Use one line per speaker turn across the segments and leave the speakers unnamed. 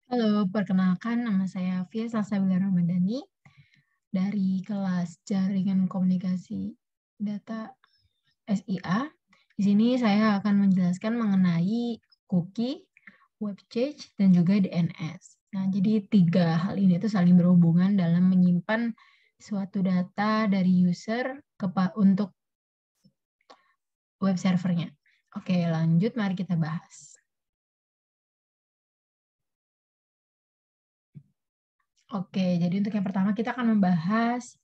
Halo, perkenalkan nama saya Fia Salsabila Ramadhani dari kelas Jaringan Komunikasi Data SIA. Di sini saya akan menjelaskan mengenai cookie, web change, dan juga DNS. Nah, jadi tiga hal ini itu saling berhubungan dalam menyimpan suatu data dari user untuk web servernya. Oke, lanjut mari kita bahas. Oke, jadi untuk yang pertama kita akan membahas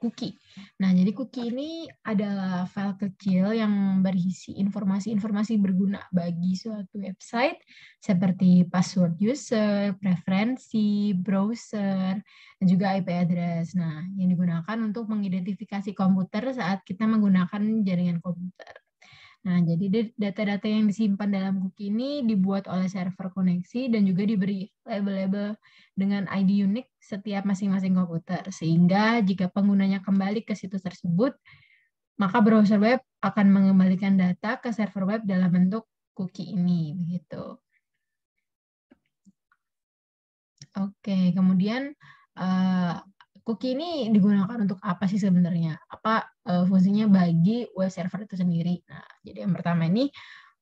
cookie. Nah, jadi cookie ini adalah file kecil yang berisi informasi-informasi berguna bagi suatu website seperti password user, preferensi, browser, dan juga IP address. Nah, yang digunakan untuk mengidentifikasi komputer saat kita menggunakan jaringan komputer. Nah, jadi data-data yang disimpan dalam cookie ini dibuat oleh server koneksi dan juga diberi label-label dengan ID unik setiap masing-masing komputer. Sehingga jika penggunanya kembali ke situs tersebut, maka browser web akan mengembalikan data ke server web dalam bentuk cookie ini. Begitu. Oke, kemudian cookie ini digunakan untuk apa sih sebenarnya? Apa fungsinya bagi web server itu sendiri? Nah, jadi yang pertama ini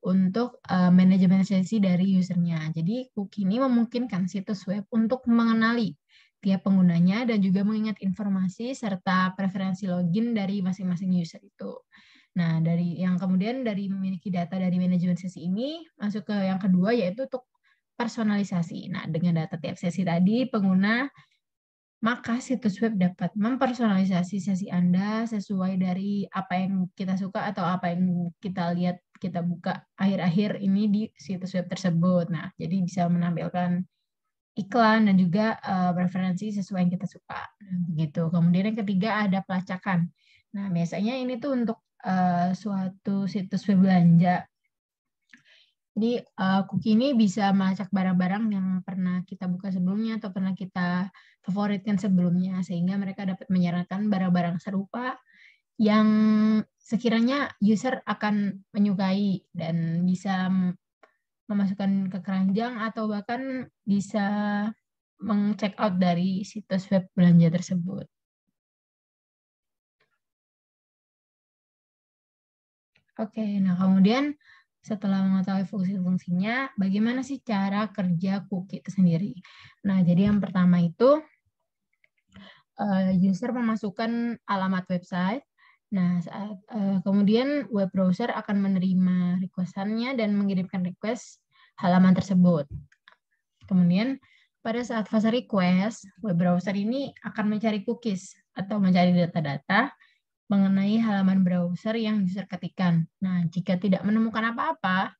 untuk manajemen sesi dari usernya. Jadi cookie ini memungkinkan situs web untuk mengenali tiap penggunanya dan juga mengingat informasi serta preferensi login dari masing-masing user itu. Nah, dari yang kemudian dari memiliki data dari manajemen sesi ini masuk ke yang kedua yaitu untuk personalisasi. Nah, dengan data tiap sesi tadi pengguna maka situs web dapat mempersonalisasi sesi Anda sesuai dari apa yang kita suka atau apa yang kita lihat, kita buka akhir-akhir ini di situs web tersebut. Nah, jadi bisa menampilkan iklan dan juga preferensi sesuai yang kita suka. Nah, begitu. Kemudian yang ketiga ada pelacakan. Nah, biasanya ini tuh untuk suatu situs web belanja. Jadi cookie ini bisa melacak barang-barang yang pernah kita buka sebelumnya atau pernah kita favoritkan sebelumnya sehingga mereka dapat menyarankan barang-barang serupa yang sekiranya user akan menyukai dan bisa memasukkan ke keranjang atau bahkan bisa meng-check out dari situs web belanja tersebut. Oke, nah kemudian setelah mengetahui fungsi-fungsinya, bagaimana sih cara kerja cookie itu sendiri? Nah, jadi yang pertama itu user memasukkan alamat website. Nah, kemudian web browser akan menerima requestannya dan mengirimkan request halaman tersebut. Kemudian pada saat fase request, web browser ini akan mencari cookies atau mencari data-data mengenai halaman browser yang user ketikkan. Nah, jika tidak menemukan apa-apa,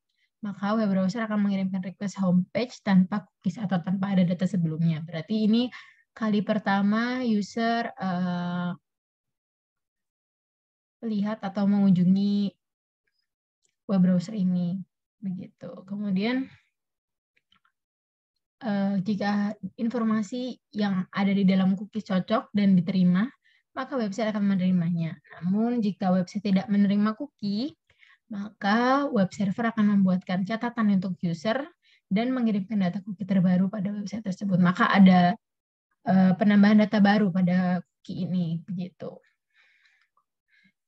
maka web browser akan mengirimkan request homepage tanpa cookies atau tanpa ada data sebelumnya. Berarti ini kali pertama user lihat atau mengunjungi web browser ini. Begitu. Kemudian jika informasi yang ada di dalam cookies cocok dan diterima, maka website akan menerimanya. Namun jika website tidak menerima cookie, maka web server akan membuatkan catatan untuk user dan mengirimkan data cookie terbaru pada website tersebut. Maka ada penambahan data baru pada cookie ini, begitu.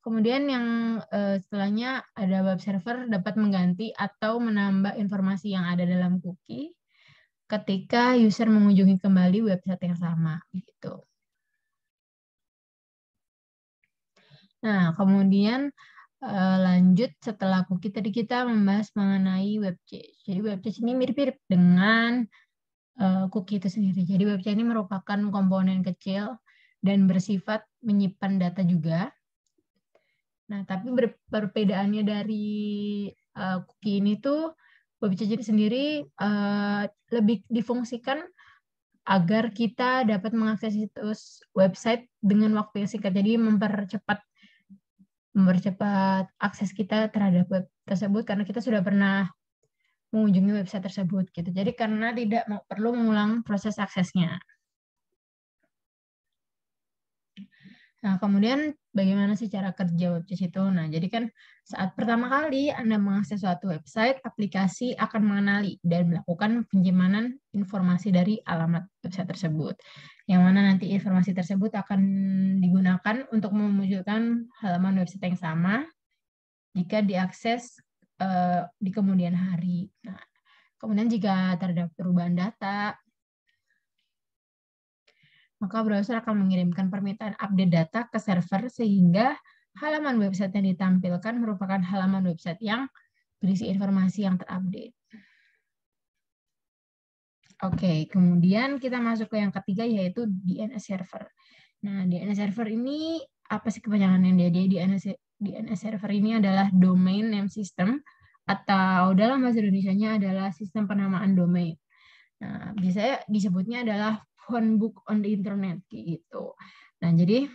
Kemudian yang setelahnya ada web server dapat mengganti atau menambah informasi yang ada dalam cookie ketika user mengunjungi kembali website yang sama, gitu. Nah, kemudian lanjut setelah cookie tadi kita membahas mengenai web change. Jadi web change ini mirip-mirip dengan cookie itu sendiri. Jadi web change ini merupakan komponen kecil dan bersifat menyimpan data juga. Nah, tapi perbedaannya dari cookie ini tuh web change sendiri lebih difungsikan agar kita dapat mengakses situs website dengan waktu yang singkat. Jadi mempercepat akses kita terhadap web tersebut karena kita sudah pernah mengunjungi website tersebut gitu. Jadi karena tidak perlu mengulang proses aksesnya. Nah, kemudian bagaimana sih cara kerja website itu? Nah, jadi kan saat pertama kali Anda mengakses suatu website, aplikasi akan mengenali dan melakukan penyimpanan informasi dari alamat website tersebut. Yang mana nanti informasi tersebut akan digunakan untuk memunculkan halaman website yang sama jika diakses di kemudian hari. Nah, kemudian jika terdapat perubahan data, maka browser akan mengirimkan permintaan update data ke server sehingga halaman website yang ditampilkan merupakan halaman website yang berisi informasi yang terupdate. Oke, kemudian kita masuk ke yang ketiga yaitu DNS server. Nah, DNS server ini apa sih kepanjangannya dia? DNS server ini adalah Domain Name System atau dalam bahasa Indonesianya adalah sistem penamaan domain. Nah, biasanya disebutnya adalah phone book on the internet gitu. Nah, jadi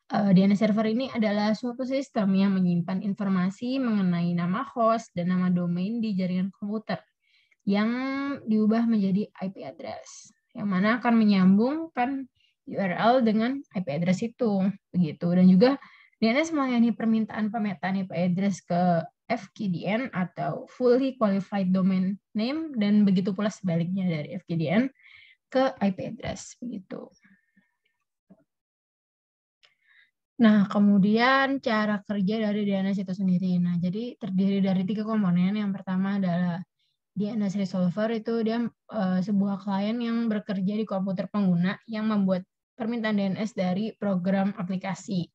DNS server ini adalah suatu sistem yang menyimpan informasi mengenai nama host dan nama domain di jaringan komputer yang diubah menjadi IP address, yang mana akan menyambungkan URL dengan IP address itu, begitu. Dan juga DNS melayani permintaan pemetaan IP address ke FQDN atau Fully Qualified Domain Name, dan begitu pula sebaliknya dari FQDN ke IP address, begitu. Nah, kemudian cara kerja dari DNS itu sendiri. Nah, jadi terdiri dari 3 komponen. Yang pertama adalah DNS Resolver, itu dia sebuah klien yang bekerja di komputer pengguna yang membuat permintaan DNS dari program aplikasi.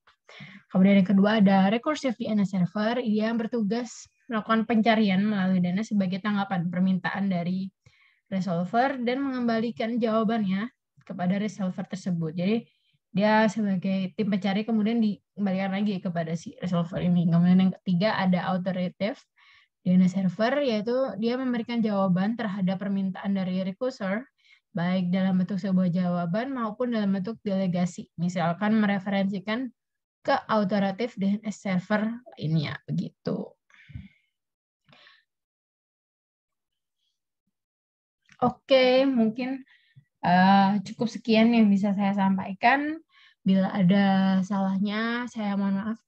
Kemudian yang kedua ada Recursive DNS Server, dia yang bertugas melakukan pencarian melalui DNS sebagai tanggapan permintaan dari resolver dan mengembalikan jawabannya kepada resolver tersebut. Jadi dia sebagai tim pencari kemudian dikembalikan lagi kepada si resolver ini. Kemudian yang ketiga ada authoritative DNS server, yaitu dia memberikan jawaban terhadap permintaan dari requester, baik dalam bentuk sebuah jawaban maupun dalam bentuk delegasi. Misalkan mereferensikan ke authoritative DNS server lainnya, begitu. Oke, mungkin cukup sekian yang bisa saya sampaikan. Bila ada salahnya, saya mohon maaf.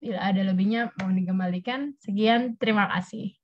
Bila ada lebihnya, mohon dikembalikan. Sekian, terima kasih.